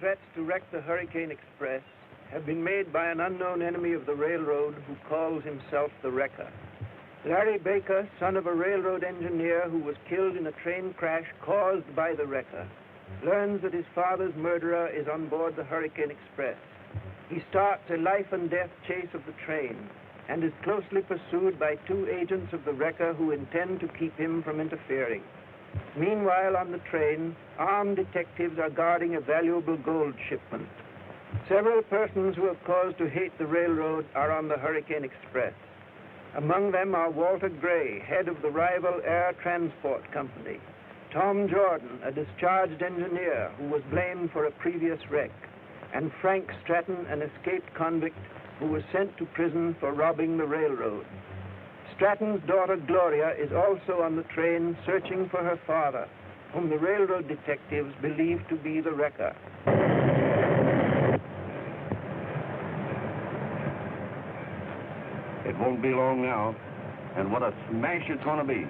threats to wreck the Hurricane Express have been made by an unknown enemy of the railroad who calls himself the Wrecker. Larry Baker, son of a railroad engineer who was killed in a train crash caused by the Wrecker, learns that his father's murderer is on board the Hurricane Express. He starts a life-and-death chase of the train and is closely pursued by two agents of the Wrecker who intend to keep him from interfering. Meanwhile, on the train, armed detectives are guarding a valuable gold shipment. Several persons who have cause to hate the railroad are on the Hurricane Express. Among them are Walter Gray, head of the rival Air Transport Company, Tom Jordan, a discharged engineer who was blamed for a previous wreck, and Frank Stratton, an escaped convict who was sent to prison for robbing the railroad. Stratton's daughter Gloria is also on the train searching for her father, whom the railroad detectives believe to be the Wrecker. It won't be long now, and what a smash it's going to be.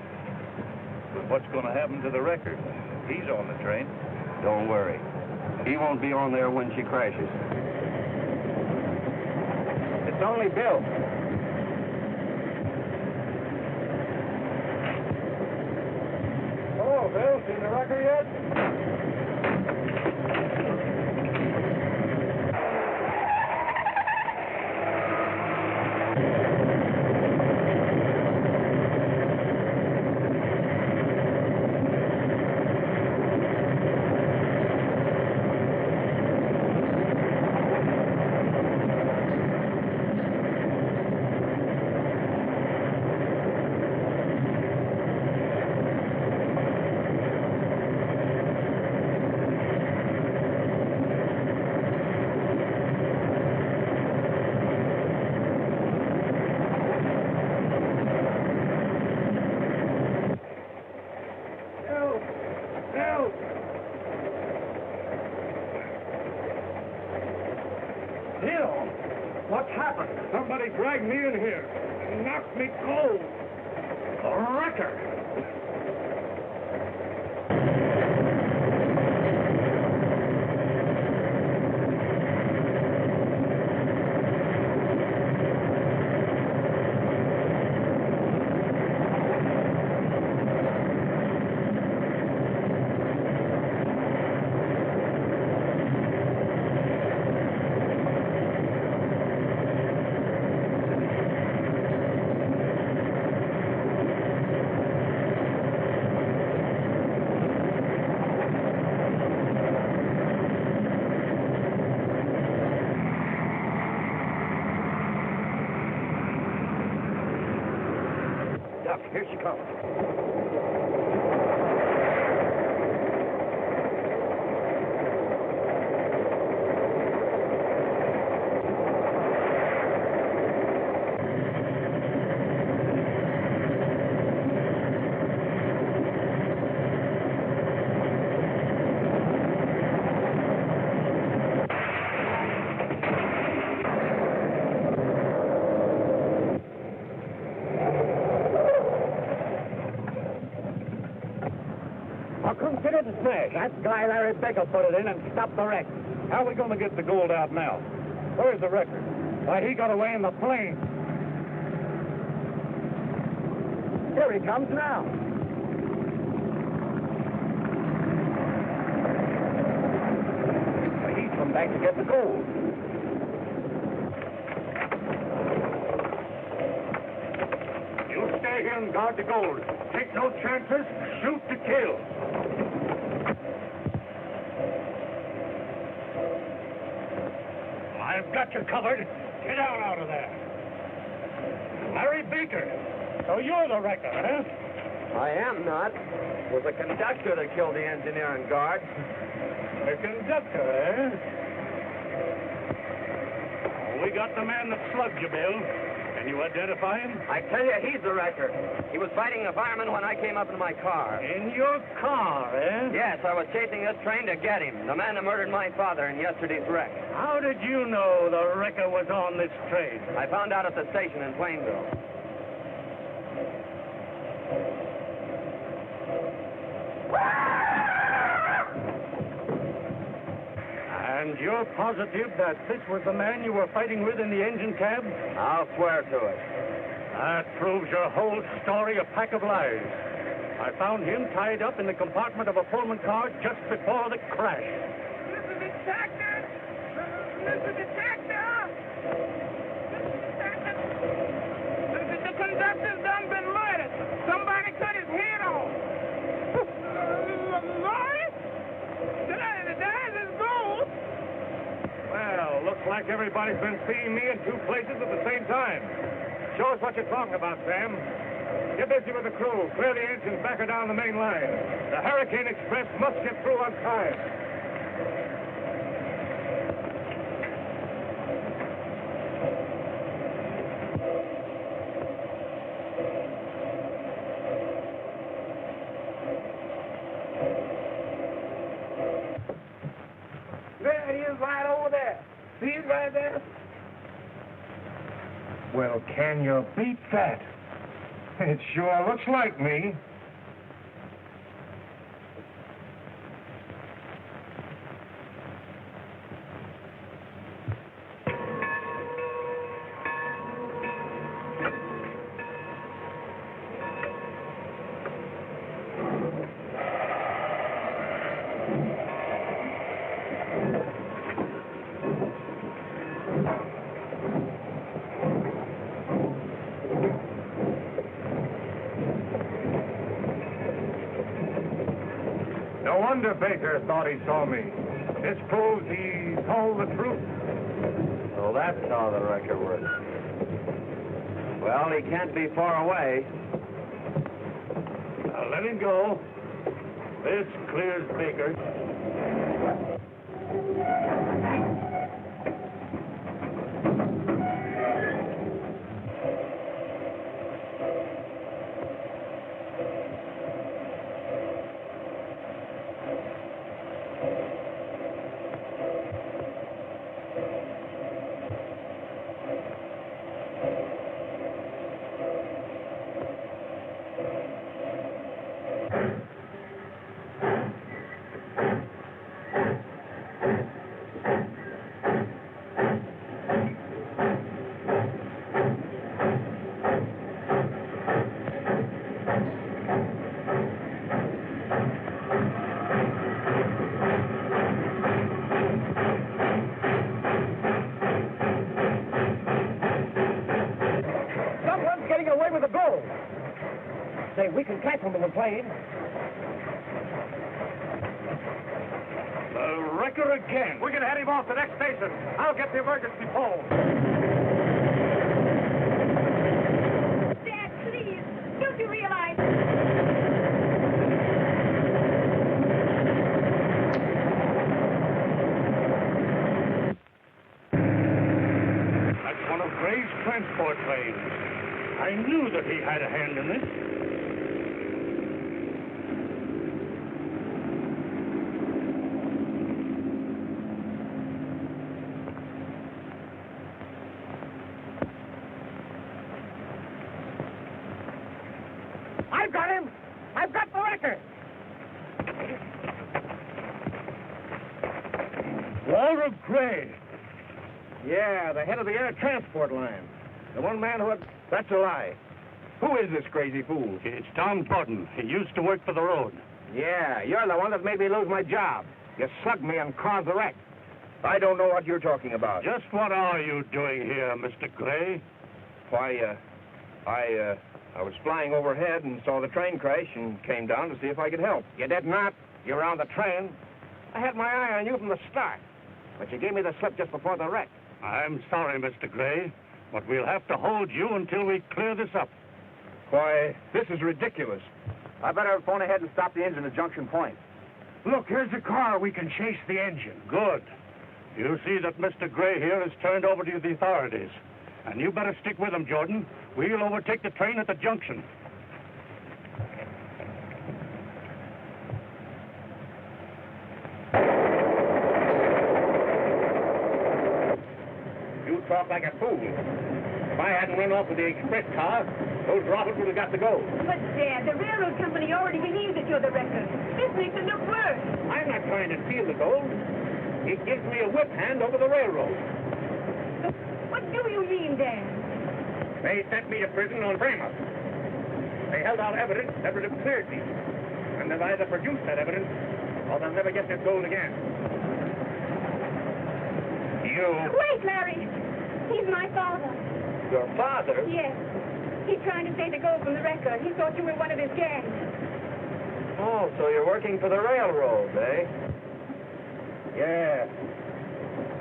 But what's going to happen to the Wrecker? He's on the train. Don't worry. He won't be on there when she crashes. It's only Bill. Hello, Bill. Seen the Wrecker yet? Somebody dragged me in here and knocked me cold. A Wrecker. Here she comes. Consider the smash. That guy Larry Baker put it in and stopped the wreck. How are we going to get the gold out now? Where's the Wrecker? Why, he got away in the plane. Here he comes now. He's come back to get the gold. You stay here and guard the gold. Take no chances. Shoot to kill. I've got you covered. Get out of there. Larry Baker. So you're the Wrecker, huh? I am not. It was the conductor that killed the engineer and guard. The conductor, eh? Oh, we got the man that slugged you, Bill. Can you identify him? I tell you, he's the Wrecker. He was fighting the fireman when I came up in my car. In your car, eh? Yes, I was chasing this train to get him, the man that murdered my father in yesterday's wreck. How did you know the Wrecker was on this train? I found out at the station in Plainville. And you're positive that this was the man you were fighting with in the engine cab? I'll swear to it. That proves your whole story a pack of lies. I found him tied up in the compartment of a Pullman car just before the crash. Mr. Detective! Mr. Detective! The conductor's done been murdered. Somebody cut his head off. Lawrence? There's his gold. Well, looks like everybody's been seeing me in two places at the same time. Show us what you're talking about, Sam. Get busy with the crew. Clear the engines back or down the main line. The Hurricane Express must get through on time. There he is right over there. See it right there? Well, can you beat that? It sure looks like me. No wonder Baker thought he saw me. This proves he told the truth. So that's how the wrecker works. Well, he can't be far away. Now let him go. This clears Baker. Say, we can catch him in the plane. The wrecker again. We're going to head him off the next station. I'll get the emergency pole. Dad, please. Don't you realize... That's one of Gray's transport trains. I knew that he had a hand in this. I've got him! I've got the wrecker! Walter Gray. Yeah, the head of the air transport line. The one man who had... That's a lie. Who is this crazy fool? It's Tom Gordon. He used to work for the road. Yeah, you're the one that made me lose my job. You slugged me and caused the wreck. I don't know what you're talking about. Just what are you doing here, Mr. Gray? Why, I was flying overhead and saw the train crash and came down to see if I could help. You did not. You were on the train. I had my eye on you from the start. But you gave me the slip just before the wreck. I'm sorry, Mr. Gray, but we'll have to hold you until we clear this up. Why, this is ridiculous. I better phone ahead and stop the engine at Junction Point. Look, here's a car. We can chase the engine. Good. You see that Mr. Gray here is turned over to the authorities. And you better stick with him, Jordan. We'll overtake the train at the junction. You talk like a fool. If I hadn't run off with the express car, those robbers would have got the gold. But, Dad, the railroad company already believes that you're the wrecker. This makes it look worse. I'm not trying to steal the gold. He gives me a whip hand over the railroad. What do you mean, Dan? They sent me to prison on frame-up. They held out evidence that would have cleared me. And they'll either produce that evidence, or they'll never get this gold again. You... Wait, Larry. He's my father. Your father? Yes. He's trying to take the gold from the wrecker. He thought you were one of his gang. Oh, so you're working for the railroad, eh? Yeah.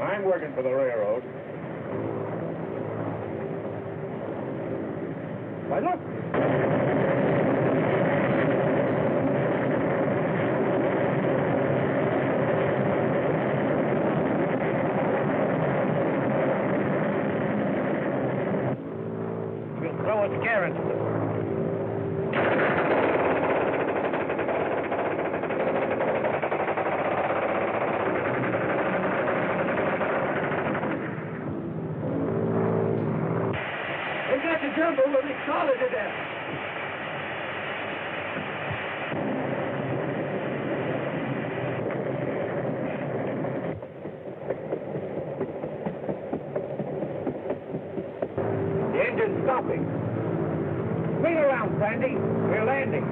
I'm working for the railroad. Why, look. We'll throw a scare into them. Jumbo will be solid to death. The engine's stopping. Swing around, Sandy. We're landing.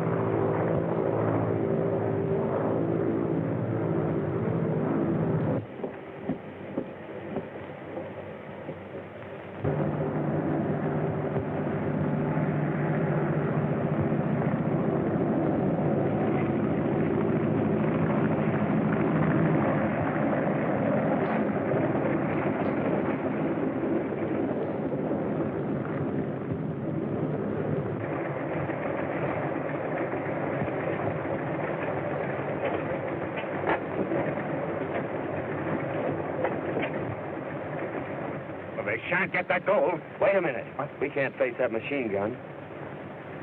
They shan't get that gold. Wait a minute. We can't face that machine gun.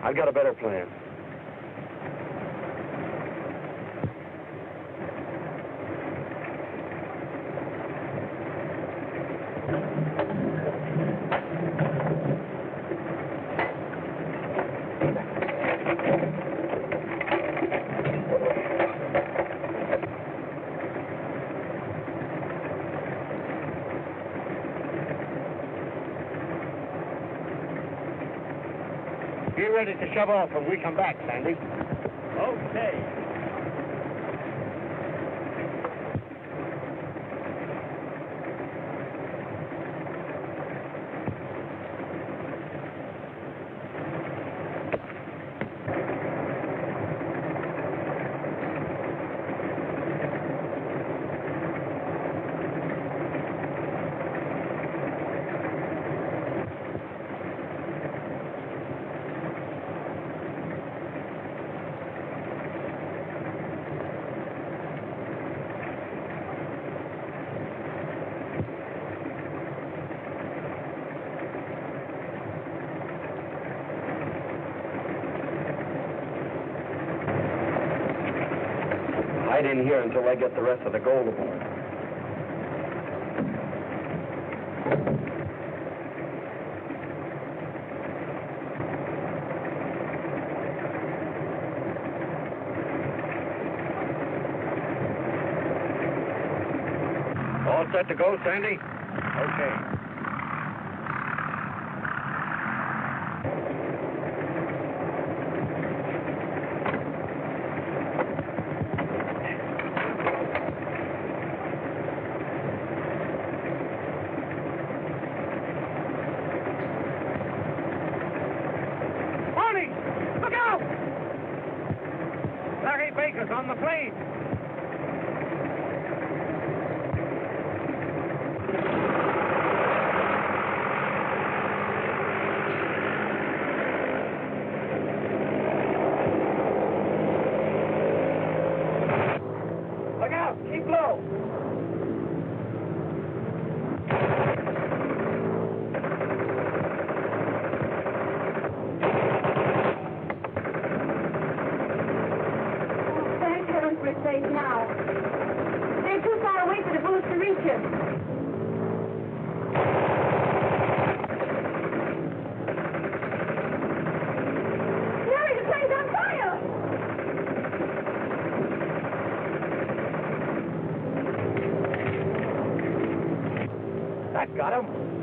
I've got a better plan. Be ready to shove off when we come back, Sandy. Okay. Hide in here until I get the rest of the gold aboard. All set to go, Sandy? Okay. Larry Baker's on the plane. Look out! Keep low! We're safe now. They're too far away for the bullets to reach us. Larry, the plane's on fire! That got him.